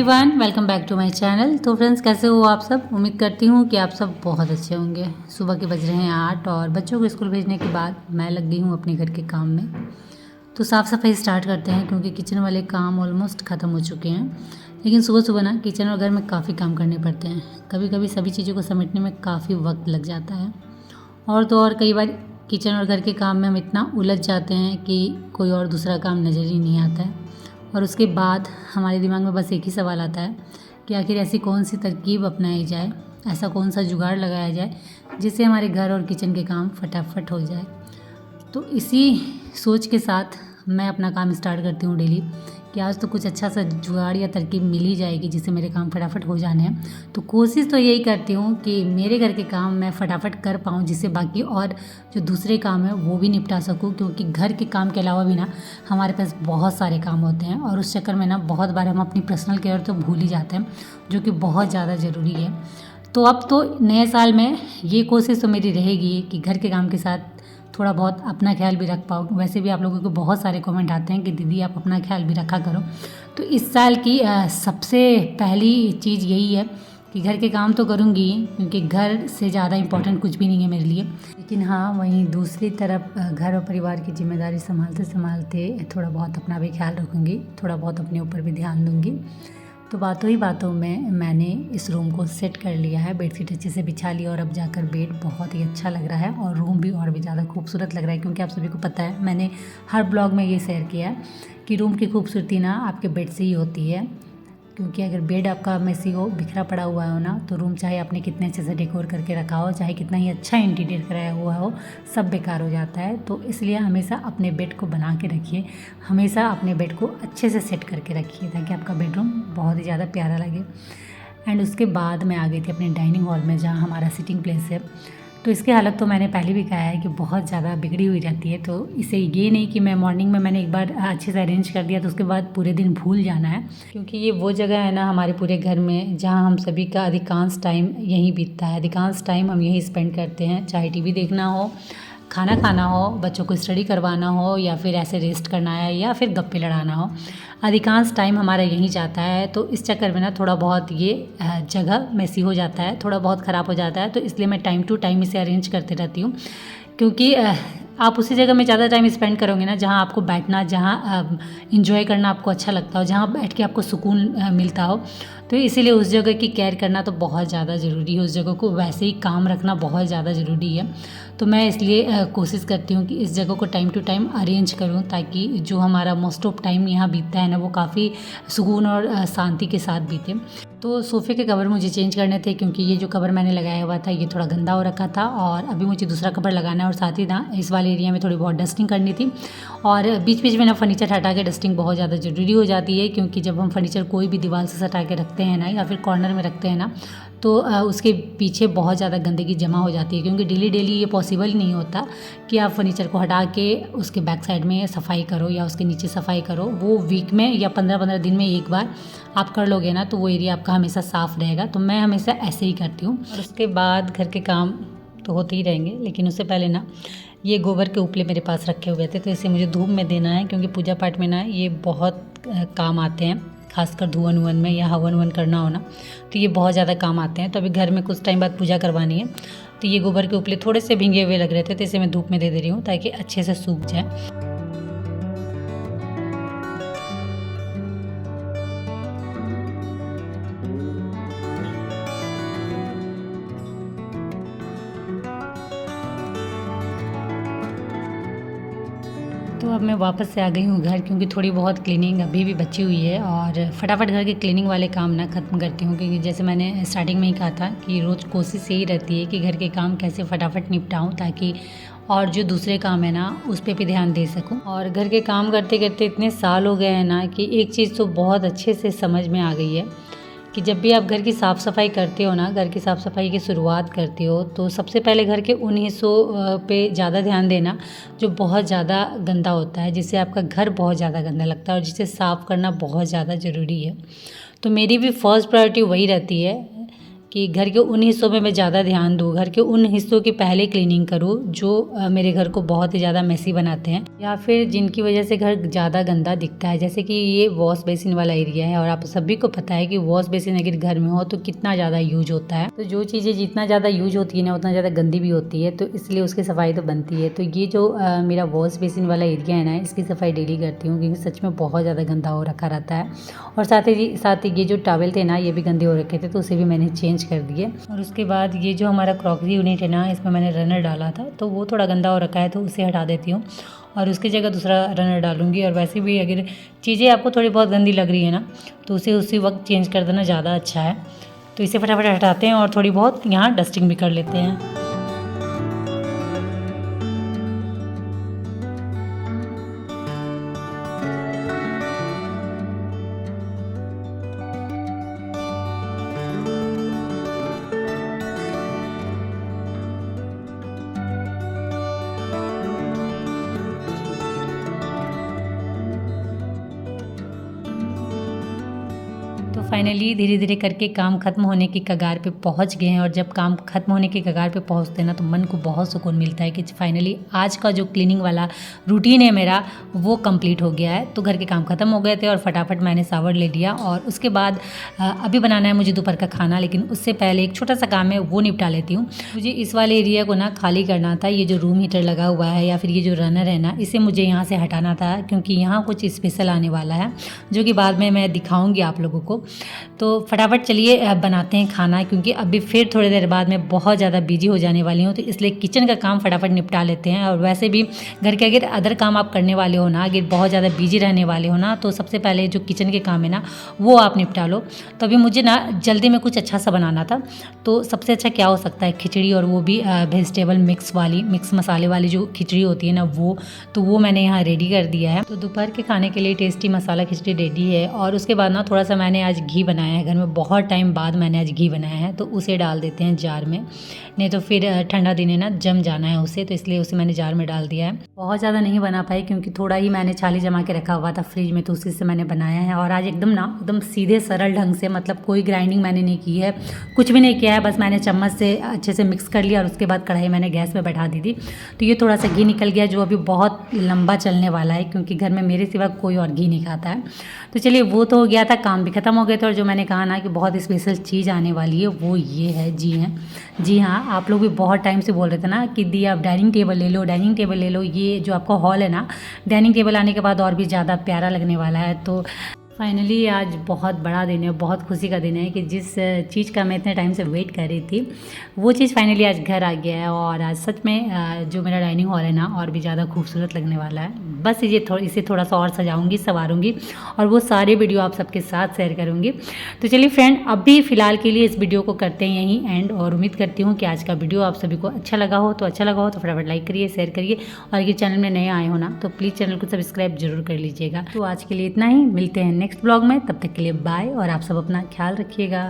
Everyone, welcome back to my channel. तो friends, कैसे हो आप सब? उम्मीद करती हूँ कि आप सब बहुत अच्छे होंगे। सुबह के बज रहे हैं 8 और बच्चों को स्कूल भेजने के बाद मैं लग गई हूँ अपने घर के काम में। तो साफ़ सफाई स्टार्ट करते हैं क्योंकि किचन वाले काम ऑलमोस्ट ख़त्म हो चुके हैं। लेकिन सुबह सुबह ना किचन और घर में काफ़ी काम करने पड़ते हैं। कभी कभी सभी चीज़ों को समेटने में काफ़ी वक्त लग जाता है। और तो और कई बार किचन और घर के काम में हम इतना उलझ जाते हैं कि कोई और दूसरा काम नज़र ही नहीं आता है। और उसके बाद हमारे दिमाग में बस एक ही सवाल आता है कि आखिर ऐसी कौन सी तरकीब अपनाई जाए, ऐसा कौन सा जुगाड़ लगाया जाए जिससे हमारे घर और किचन के काम फटाफट हो जाए। तो इसी सोच के साथ मैं अपना काम स्टार्ट करती हूँ डेली कि आज तो कुछ अच्छा सा जुगाड़ या तरकीब मिल ही जाएगी जिससे मेरे काम फटाफट हो जाने हैं। तो कोशिश तो यही करती हूँ कि मेरे घर के काम मैं फटाफट कर पाऊँ, जिससे बाकी और जो दूसरे काम हैं वो भी निपटा सकूँ। क्योंकि घर के काम के अलावा भी ना हमारे पास बहुत सारे काम होते हैं और उस चक्कर में ना बहुत बार हम अपनी पर्सनल केयर तो भूल ही जाते हैं, जो कि बहुत ज़्यादा ज़रूरी है। तो अब तो नए साल में ये कोशिश तो मेरी रहेगी कि घर के काम के साथ थोड़ा बहुत अपना ख्याल भी रख पाओ। वैसे भी आप लोगों को बहुत सारे कमेंट आते हैं कि दीदी आप अपना ख्याल भी रखा करो। तो इस साल की सबसे पहली चीज़ यही है कि घर के काम तो करूँगी, क्योंकि घर से ज़्यादा इम्पोर्टेंट कुछ भी नहीं है मेरे लिए। लेकिन हाँ, वहीं दूसरी तरफ घर और परिवार की जिम्मेदारी संभालते संभालते थोड़ा बहुत अपना भी ख्याल रखूँगी, थोड़ा बहुत अपने ऊपर भी ध्यान दूँगी। तो बातों ही बातों में मैंने इस रूम को सेट कर लिया है, बेडशीट अच्छे से बिछा लिया और अब जाकर बेड बहुत ही अच्छा लग रहा है और रूम भी और भी ज़्यादा खूबसूरत लग रहा है। क्योंकि आप सभी को पता है, मैंने हर ब्लॉग में ये शेयर किया है कि रूम की खूबसूरती ना आपके बेड से ही होती है। क्योंकि अगर बेड आपका मेसी हो, बिखरा पड़ा हुआ हो ना, तो रूम चाहे आपने कितने अच्छे से डेकोर करके रखा हो, चाहे कितना ही अच्छा इंटीरियर कराया हुआ हो, सब बेकार हो जाता है। तो इसलिए हमेशा अपने बेड को बना के रखिए, हमेशा अपने बेड को अच्छे से सेट करके रखिए ताकि आपका बेडरूम बहुत ही ज़्यादा प्यारा लगे। एंड उसके बाद मैं आ गई थी अपने डाइनिंग हॉल में, जहाँ हमारा सिटिंग प्लेस है। तो इसकी हालत तो मैंने पहले भी कहा है कि बहुत ज़्यादा बिगड़ी हुई रहती है। तो इसे ये नहीं कि मैं मॉर्निंग में मैंने एक बार अच्छे से अरेंज कर दिया तो उसके बाद पूरे दिन भूल जाना है। क्योंकि ये वो जगह है ना हमारे पूरे घर में जहाँ हम सभी का अधिकांश टाइम यहीं बीतता है, अधिकांश टाइम हम यहीं स्पेंड करते हैं। चाहे टीवी देखना हो, खाना खाना हो, बच्चों को स्टडी करवाना हो, या फिर ऐसे रेस्ट करना है, या फिर गप्पे लड़ाना हो, अधिकांश टाइम हमारा यहीं जाता है। तो इस चक्कर में ना थोड़ा बहुत ये जगह मेसी हो जाता है, थोड़ा बहुत ख़राब हो जाता है। तो इसलिए मैं टाइम टू टाइम इसे अरेंज करते रहती हूँ। क्योंकि आप उसी जगह में ज़्यादा टाइम स्पेंड करोगे ना जहाँ आपको बैठना, जहाँ इंजॉय करना आपको अच्छा लगता हो, जहाँ बैठ के आपको सुकून मिलता हो। तो इसीलिए उस जगह की केयर करना तो बहुत ज़्यादा ज़रूरी है, उस जगह को वैसे ही काम रखना बहुत ज़्यादा ज़रूरी है। तो मैं इसलिए कोशिश करती हूँ कि इस जगह को टाइम टू टाइम अरेंज करूँ, ताकि जो हमारा मोस्ट ऑफ टाइम यहाँ बीतता है ना वो काफ़ी सुकून और शांति के साथ बीते। तो सोफ़े के कवर मुझे चेंज करने थे, क्योंकि ये जो कवर मैंने लगाया हुआ था ये थोड़ा गंदा हो रखा था और अभी मुझे दूसरा कवर लगाना है। और साथ ही ना इस वाले एरिया में थोड़ी बहुत डस्टिंग करनी थी। और बीच बीच में ना फर्नीचर हटा के डस्टिंग बहुत ज़्यादा ज़रूरी हो जाती है, क्योंकि जब हम फर्नीचर कोई भी दीवार से सटा के रखते हैं ना, या फिर कॉर्नर में रखते हैं ना, तो उसके पीछे बहुत ज़्यादा गंदगी जमा हो जाती है। क्योंकि डेली डेली ये पॉसिबल नहीं होता कि आप फर्नीचर को हटा के उसके बैक साइड में सफाई करो या उसके नीचे सफाई करो। वो वीक में या 15-15 दिन में एक बार आप कर लोगे ना, तो वो एरिया आपका हमेशा साफ़ रहेगा। तो मैं हमेशा ऐसे ही करती हूँ। और उसके बाद घर के काम तो होते ही रहेंगे, लेकिन उससे पहले ना ये गोबर के उपले मेरे पास रखे हुए थे, तो इसे मुझे धूप में देना है। क्योंकि पूजा पाठ में ना ये बहुत काम आते हैं, खासकर धुवन वुवन में या हवन वन करना हो ना, तो ये बहुत ज़्यादा काम आते हैं। तो अभी घर में कुछ टाइम बाद पूजा करवानी है, तो ये गोबर के उपले थोड़े से भींगे हुए लग रहे थे, तो इसे मैं धूप में दे रही हूँ ताकि अच्छे से सूख जाए। तो अब मैं वापस से आ गई हूँ घर, क्योंकि थोड़ी बहुत क्लीनिंग अभी भी बची हुई है और फटाफट घर के क्लीनिंग वाले काम ना ख़त्म करती हूँ। क्योंकि जैसे मैंने स्टार्टिंग में ही कहा था कि रोज़ कोशिश यही रहती है कि घर के काम कैसे फटाफट निपटाऊँ, ताकि और जो दूसरे काम है ना उस पर भी ध्यान दे सकूँ। और घर के काम करते करते इतने साल हो गए हैं ना कि एक चीज़ तो बहुत अच्छे से समझ में आ गई है कि जब भी आप घर की साफ़ सफाई करते हो ना, घर की साफ़ सफाई की शुरुआत करते हो, तो सबसे पहले घर के उन हिस्सों पे ज़्यादा ध्यान देना जो बहुत ज़्यादा गंदा होता है, जिससे आपका घर बहुत ज़्यादा गंदा लगता है और जिसे साफ़ करना बहुत ज़्यादा ज़रूरी है। तो मेरी भी फर्स्ट प्रायोरिटी वही रहती है कि घर के उन हिस्सों में मैं ज़्यादा ध्यान दूँ, घर के उन हिस्सों की पहले क्लीनिंग करूँ जो मेरे घर को बहुत ही ज़्यादा मेसी बनाते हैं या फिर जिनकी वजह से घर ज़्यादा गंदा दिखता है। जैसे कि ये वॉश बेसिन वाला एरिया है और आप सभी को पता है कि वॉश बेसिन अगर घर में हो तो कितना ज़्यादा यूज होता है। तो जो चीज़ें जितना ज़्यादा यूज होती है ना उतना ज़्यादा गंदी भी होती है, तो इसलिए उसकी सफाई तो बनती है। तो ये जो मेरा वॉश बेसिन वाला एरिया है ना, इसकी सफाई डेली करती हूँ क्योंकि सच में बहुत ज़्यादा गंदा हो रखा रहता है। और साथ ही ये जो टॉवल थे ना ये भी गंदे हो रखे थे, तो उसे भी मैंने चेंज कर दिए। और उसके बाद ये जो हमारा क्रॉकरी यूनिट है ना, इसमें मैंने रनर डाला था तो वो थोड़ा गंदा हो रखा है, तो उसे हटा देती हूँ और उसकी जगह दूसरा रनर डालूंगी। और वैसे भी अगर चीज़ें आपको थोड़ी बहुत गंदी लग रही है ना तो उसे उसी वक्त चेंज कर देना ज़्यादा अच्छा है। तो इसे फटाफट हटाते हैं और थोड़ी बहुत यहाँ डस्टिंग भी कर लेते हैं। तो फाइनली धीरे धीरे करके काम ख़त्म होने की कगार पे पहुंच गए हैं। और जब काम ख़त्म होने की कगार पे पहुंचते हैं ना तो मन को बहुत सुकून मिलता है कि फाइनली आज का जो क्लीनिंग वाला रूटीन है मेरा वो कंप्लीट हो गया है। तो घर के काम ख़त्म हो गए थे और फटाफट मैंने शावर ले लिया और उसके बाद अभी बनाना है मुझे दोपहर का खाना, लेकिन उससे पहले एक छोटा सा काम है वो निपटा लेती हूँ। मुझे इस वाले एरिया को ना खाली करना था। ये जो रूम हीटर लगा हुआ है या फिर ये जो रनर है ना, इसे मुझे यहाँ से हटाना था क्योंकि यहाँ कुछ स्पेशल आने वाला है जो कि बाद में मैं दिखाऊँगी आप लोगों को। तो फटाफट चलिए बनाते हैं खाना, क्योंकि अभी फिर थोड़ी देर बाद मैं बहुत ज़्यादा बिजी हो जाने वाली हूँ। तो इसलिए किचन का काम फटाफट निपटा लेते हैं। और वैसे भी घर के अगर अदर काम आप करने वाले हो ना, अगर बहुत ज़्यादा बिजी रहने वाले हो ना, तो सबसे पहले जो किचन के काम है ना वो आप निपटा लो। तो अभी मुझे ना जल्दी में कुछ अच्छा सा बनाना था, तो सबसे अच्छा क्या हो सकता है खिचड़ी, और वो भी वेजिटेबल मिक्स मसाले वाली जो खिचड़ी होती है ना वो मैंने यहाँ रेडी कर दिया है। तो दोपहर के खाने के लिए टेस्टी मसाला खिचड़ी रेडी है। और उसके बाद ना थोड़ा सा मैंने आज घी बनाया है घर में, बहुत टाइम बाद मैंने आज घी बनाया है, तो उसे डाल देते हैं जार में, नहीं तो फिर ठंडा दिन है ना जम जाना है उसे, तो इसलिए उसे मैंने जार में डाल दिया है। बहुत ज़्यादा नहीं बना पाई क्योंकि थोड़ा ही मैंने छाली जमा के रखा हुआ था फ्रिज में, तो उसी से मैंने बनाया है। और आज एकदम सीधे सरल ढंग से, मतलब कोई ग्राइंडिंग मैंने नहीं की है, कुछ भी नहीं किया है, बस मैंने चम्मच से अच्छे से मिक्स कर लिया और उसके बाद कढ़ाई मैंने गैस पे बैठा दी थी। तो ये थोड़ा सा घी निकल गया जो अभी बहुत लंबा चलने वाला है क्योंकि घर में मेरे सिवा कोई और घी नहीं खाता है। तो चलिए वो तो हो गया था, काम भी ख़त्म हो गए थे। और जो मैंने कहा ना कि बहुत स्पेशल चीज़ आने वाली है वो ये है, जी हाँ, आप लोग भी बहुत टाइम से बोल रहे थे ना कि दी आप डाइनिंग टेबल ले लो। ये जो आपका हॉल है ना, डाइनिंग टेबल आने के बाद और भी ज़्यादा प्यारा लगने वाला है। तो फाइनली आज बहुत बड़ा दिन है, बहुत खुशी का दिन है कि जिस चीज़ का मैं इतने टाइम से वेट कर रही थी वो चीज़ फाइनली आज घर आ गया है। और आज सच में जो मेरा डाइनिंग हॉल है ना और भी ज़्यादा खूबसूरत लगने वाला है। बस इसे थोड़ा सा और सजाऊंगी, संवारूंगी और वो सारे वीडियो आप सबके साथ शेयर करूंगी। तो चलिए फ्रेंड, अभी फ़िलहाल के लिए इस वीडियो को करते हैं यहीं एंड। और उम्मीद करती हूँ कि आज का वीडियो आप सभी को अच्छा लगा हो तो फटाफट लाइक करिए, शेयर करिए। और अगर चैनल में नए आए हो ना तो प्लीज़ चैनल को सब्सक्राइब जरूर कर लीजिएगा। तो आज के लिए इतना ही, मिलते हैं नेक्स्ट ब्लॉग में, तब तक के लिए बाय और आप सब अपना ख्याल रखिएगा।